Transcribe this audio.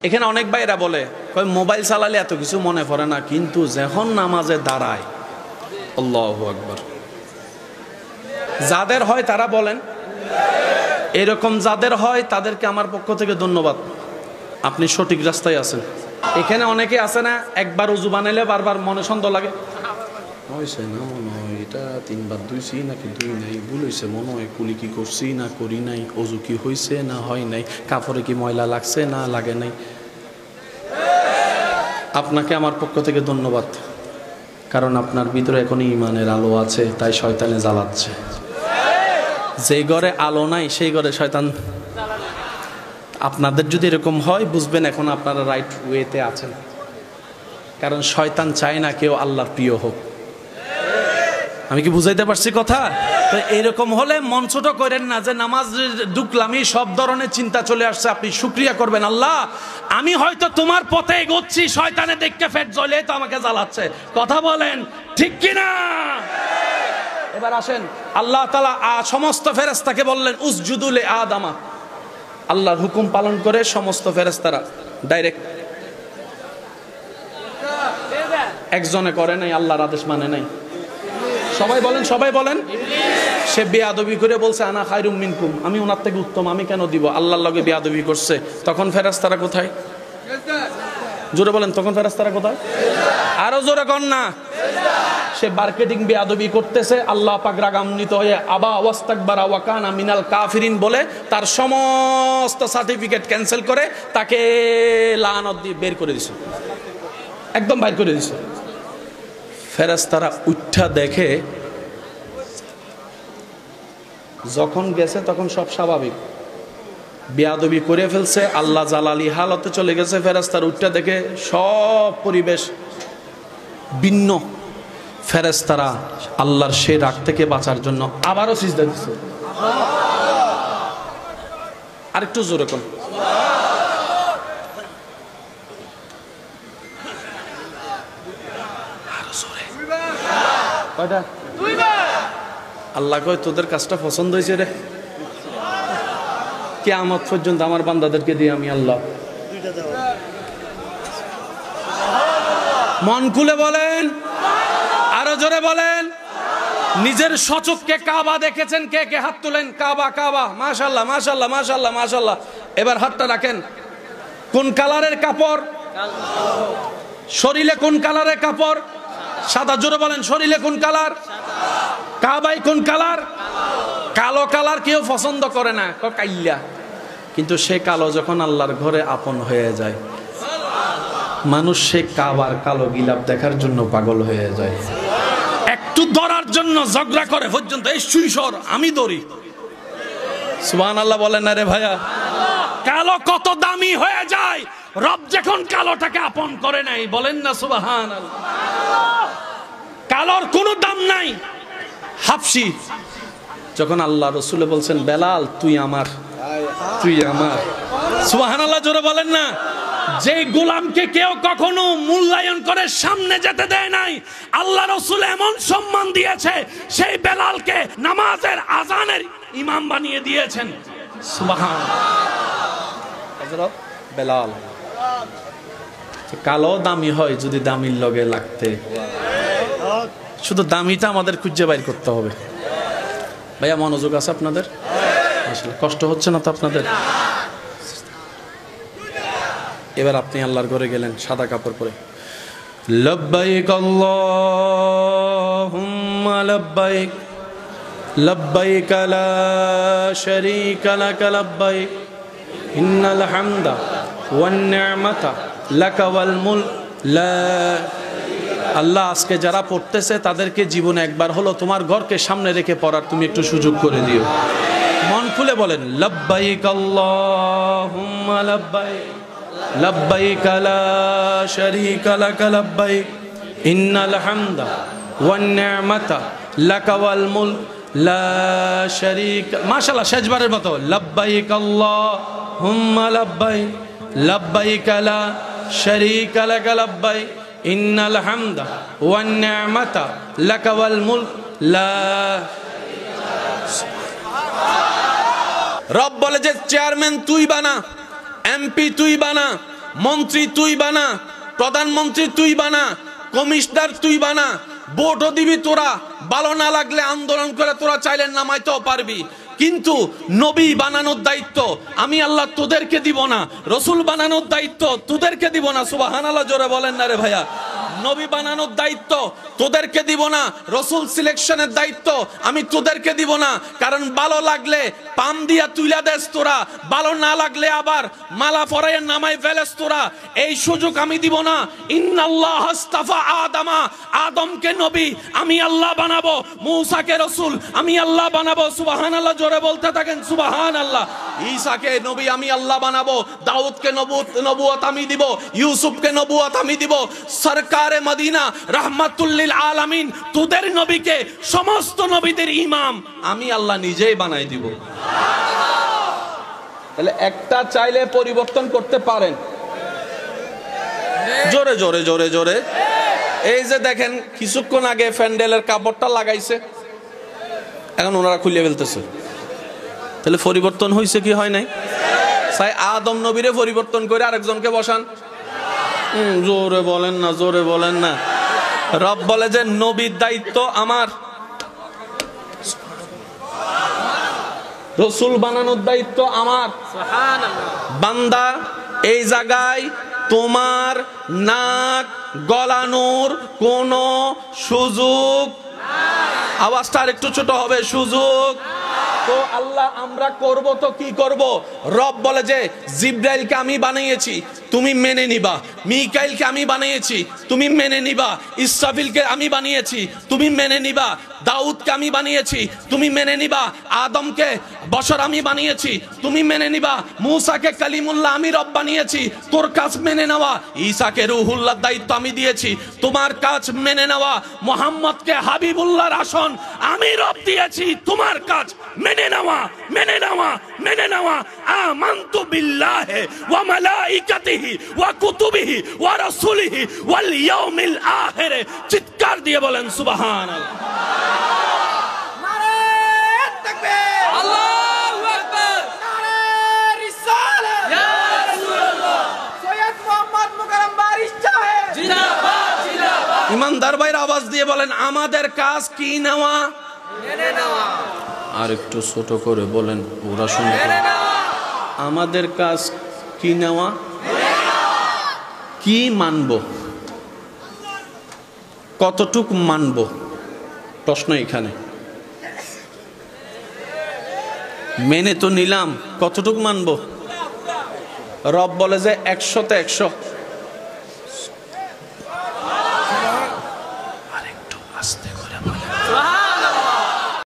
এখানে অনেক ভাইরা বলে কয় মোবাইল চালালে এত কিছু মনে পড়ে না, কিন্তু যখন নামাজে দাঁড়ায় আল্লাহু আকবার। যাদের হয় তারা বলেন, এরকম যাদের হয় তাদেরকে আমার পক্ষ থেকে ধন্যবাদ, আপনি সঠিক রাস্তায় আছেন। এখানে অনেকে আছে না, একবার উজু বানাইলে বারবার মনে সন্দেহ লাগে, হয়েছে না মনে হয় এটা 3 বার ধুইছি নাকি ধুই নাই, ভুল হয়েছে মনে হয়, কুলি কি করছি না করি নাই, অজু কি হয়েছে না হয় নাই, কাপড়ে কি ময়লা লাগছে না লাগে নাই। আপনাকে আমার পক্ষ থেকে ধন্যবাদ, কারণ আপনার ভিতরে এখন ঈমানের আলো আছে, তাই শয়তানে জ্বালাচ্ছে। যেই ঘরে আলো নাই সেই ঘরে শয়তান। আপনাদের যদি এরকম হয় বুঝবেন এখন আপনারা রাইট ওয়েতে আছেন, কারণ শয়তান চায় না কেউ আল্লাহর প্রিয় হোক। আমি কি বুঝাইতে পারছি কথা? তো এরকম হলে মন ছোট করেন না যে নামাজ ঢুকলামই সব ধরনের চিন্তা চলে আসছে। আপনি শুকরিয়া করবেন, আল্লাহ আমি হয়তো তোমার পথে এগোচ্ছি, শয়তানে দেখকে ফেট জ্বলে তো আমাকে জ্বালাচ্ছে। কথা বলেন ঠিক কিনা? এবার আসেন, আল্লাহ তাআলা সমস্ত ফেরেশতাকে বললেন উসজুদু লি আদামা। আল্লাহর হুকুম পালন করে সমস্ত ফেরেশতারা ডাইরেক্ট, একজনে করে নাই, আল্লাহর আদেশ মানে নাই। সবাই বলেন, সবাই বলেন। সে বেয়াদবি করে বলছে আনা খায়রুম মিনকুম, আমি ওনার থেকে উত্তম, আমি কেন দিব? আল্লাহর লগে বেয়াদবি করছে। তখন ফেরেশতারা কোথায়? জোরে বলেন, তখন ফেরেশতারা কোথায়? আরো জোরে কর না। সে মার্কেটিং বেয়াদবি করতেছে, আল্লাহ পাক রাগান্বিত হয়ে আবা ওয়াস্তাকবারা ওয়া কানা মিনাল কাফিরিন বলে তার সমস্ত সার্টিফিকেট ক্যান্সেল করে তাকে লানত দিয়ে বের করে দিছে, একদম বাইর করে দিছে। ফেরেশতারা উঠা দেখে যখন গেছে তখন সব স্বাভাবিক, বেয়াদবি করে ফেলছে, আল্লাহ জালালি হালতে চলে গেছে। ফেরেশতারা উঠা দেখে সব পরিবেশ ভিন্ন। ফেরেশতারা আল্লাহর সে রাগ থেকে বাঁচার জন্য আবারও সিজদা দিছে। আরেকটু জোরে কোন কয়টা? আল্লাহ কয় তোদের কাজটা পছন্দ হয়েছে রে, কিয়ামত পর্যন্ত আমার বান্দাদেরকে দিয়ে আমি আল্লাহ। মন খুলে বলেন, আরো জোরে বলেন। নিজের সচক্ষে কাবা দেখেছেন কে কে? হাত তুলেন। কাবা, কাবা, মাশাআল্লাহ মাশাআল্লাহ মাশাআল্লাহ মাশাআল্লাহ। এবার হাতটা রাখেন। কোন কালারের কাপড়? শরীরে কোন কালারের কাপড়? সাদা। জোরে বলেন, শরীরে কোন কালার? কাবাই কোন কালার? কালো কালার কেউ পছন্দ করে না, কাইয়া। কিন্তু সে কালো যখন আল্লাহর ঘরে আপন হয়ে যায়, মানুষ সে কাবার কালো গিলাপ দেখার জন্য পাগল হয়ে যায়। একটু ধরার জন্য ঝগড়া করে পর্যন্ত, এই সুইসর আমি ধরি। সুবহানাল্লাহ বলেন না রে ভাইয়া? কালো কত দামি হয়ে যায় রব যখন কালোটাকে আপন করে নাই। বলেন না সুবহানাল্লাহ? কালোর কোনো দাম নাই। হাবশি যখন আল্লাহ রাসূল বলছেন বেলাল তুই আমার, তুই আমার। সুবহানাল্লাহ জোরে বলেন না? যে গোলামকে কেউ কখনো মূল্যায়ন করে সামনে যেতে দেয় নাই, আল্লাহ রাসূল এমন সম্মান দিয়েছে, সেই বেলালকে নামাজের আজানের ইমাম বানিয়ে দিয়েছেন। সুবহানাল্লাহ। হযরত বেলাল কালো দামি হয় যদি দামির লগে লাগতে। শুধু দামিটা আমাদের খুঁজে বাইর করতে হবে। ভাইয়া মনোযোগ আছে আপনাদের? আসলে কষ্ট হচ্ছে না তো আপনাদের? এবার আপনি আল্লাহর ঘরে গেলেন সাদা কাপড় পরে, লব্বাইক আল্লাহুম্মা লব্বাইক লব্বাইক লা শারীকা লাক লব্বাইক ইন্নাল হামদা ওয়ান নি'মাতা লাকা ওয়াল মুলক লা। আল্লাহ আজকে যারা পড়তেছে তাদেরকে জীবনে একবার হলো তোমার ঘরকে সামনে রেখে পড়ার তুমি একটু সুযোগ করে দিও। মন খুলে বলেন লব্বাইক আল্লাহুম্মা লব্বাইক লব্বাইক লা শারীকা লাক লব্বাইক ইন্নাল হামদা ওয়ান নি'মাতা লাকা ওয়াল মুলক লা শারীকা। মাশাআল্লাহ, শেষবারের মতো লব্বাইক আল্লাহুম্মা লব্বাইক লব্বাইক লা শারীকা লাক লব্বাইক ইন্নাল হামদা ওয়ান নি'মাতা লাকা ওয়াল মুলক লা। রব বলে যে চেয়ারম্যান তুই বানা, এমপি তুই বানা, মন্ত্রী তুই বানা, প্রধানমন্ত্রী তুই বানা, কমিশনার তুই বানা, ভোটও দিবি তোরা, ভালো না লাগলে আন্দোলন করে তোরা চাইলে নামাইতেও পারবি, কিন্তু নবী বানানোর দায়িত্ব আমি আল্লাহ তোদেরকে দিব না, রসুল বানানোর দায়িত্ব তোদেরকে দিব না। সুবহানাল্লাহ জোরে বলেন না রে ভাইয়া। নবী বানানোর দায়িত্ব তোদেরকে দিব না, রসুল সিলেকশনের দায়িত্ব আমি তোদেরকে দিব না। কারণ ভালো লাগলে পাম দিয়া তুইলা দেস তোরা, ভালো না লাগলে আবার মালা পরাইয়া নামাই ফেলেস তোরা, এই সুযোগ আমি দিব না। ইন্নাল্লাহ আস্তাফা আদামা, আদমকে নবী আমি আল্লাহ বানাবো, মূসাকে রসুল আমি আল্লাহ বানাবো। সুবহানাল্লাহ জোরে বলতে থাকেন সুবহানাল্লাহ। ঈসাকে নবী আমি আল্লাহ বানাবো, দাউদকে নবুয়ত আমি দিব, ইউসুফকে নবুয়ত আমি দিব, সরকারে মদিনা রাহমাতুল লিল আলামিন তোদের নবীকে সমস্ত নবীদের ইমাম আমি আল্লাহ নিজেই বানাই দিব। তাহলে একটা চাইলে পরিবর্তন করতে পারেন। জোরে জোরে জোরে জোরে। এই যে দেখেন কিছুক্ষণ আগে প্যান্ডেলের কাপড়টা লাগাইছে, এখন ওনারা খুলে ফেলতেছে, তাহলে পরিবর্তন হয়েছে কি হয় নাই? তাই আদম নবীরে পরিবর্তন করে আরেকজনকে বসান। জোরে বলেন না, জোরে বলেন না। রব বলে যে নবীর দায়িত্ব আমার, রসুল বানানোর দায়িত্ব আমার। বান্দা এই জায়গায় তোমার নাক গলানোর কোনো সুযোগ, আওয়াজটা আর একটু ছোট হবে, সুযোগ তো আল্লাহ আমরা করব তো কি করব? রব বলে যে জিব্রাইলকে আমি বানিয়েছি তুমি মেনে নিবা, মিকাইলকে আমি বানিয়েছি তুমি মেনে নিবা, ইসরাফিলকে আমি বানিয়েছি তুমি মেনে নিবা, দাউদকে আমি বানিয়েছি তুমি মেনে নিবা, আদমকে বশর আমি বানিয়েছি তুমি মেনে নিবা, মূসাকে কালিমুল্লাহ আমি রব বানিয়েছি তোর কাজ মেনে নেওয়া, ঈসাকে রুহুল্লাহর দায়িত্ব আমি দিয়েছি তোমার কাজ মেনে নেওয়া, মুহাম্মদকে হাবিবুল্লাহর আসন আমি রব দিয়েছি তোমার কাজ মেনে নেওয়া, মেনে নেওয়া, মেনে নেওয়া। আমানতু বিল্লাহি ওয়া মালাইকাতিহি ওয়া কুতুবিহি ওয়া রাসূলিহি ওয়াল ইয়াউমিল আখির। চিৎকার দিয়ে বলেন সুবহানাল্লাহ। নারে তাকবীর, আল্লাহু আকবার, নারে রিসালাত, ইয়া রাসূলুল্লাহ, সৈয়দ মুহাম্মদ মুকাররম বারিশ সাহেব জিন্দাবাদ, জিন্দাবাদ। ইমানদার ভাইরা আওয়াজ দিয়ে বলেন আমাদের কাজ কি নেওয়া, মেনে নেওয়া। আর একটু ছোট করে বলেন ওরা শুনবে। আমাদের কাজ কি নেওয়া, কি মানব, কতটুক মানব, প্রশ্ন এখানে। মেনে তো নিলাম, কতটুক মানব? রব বলে যে 100-তে 100।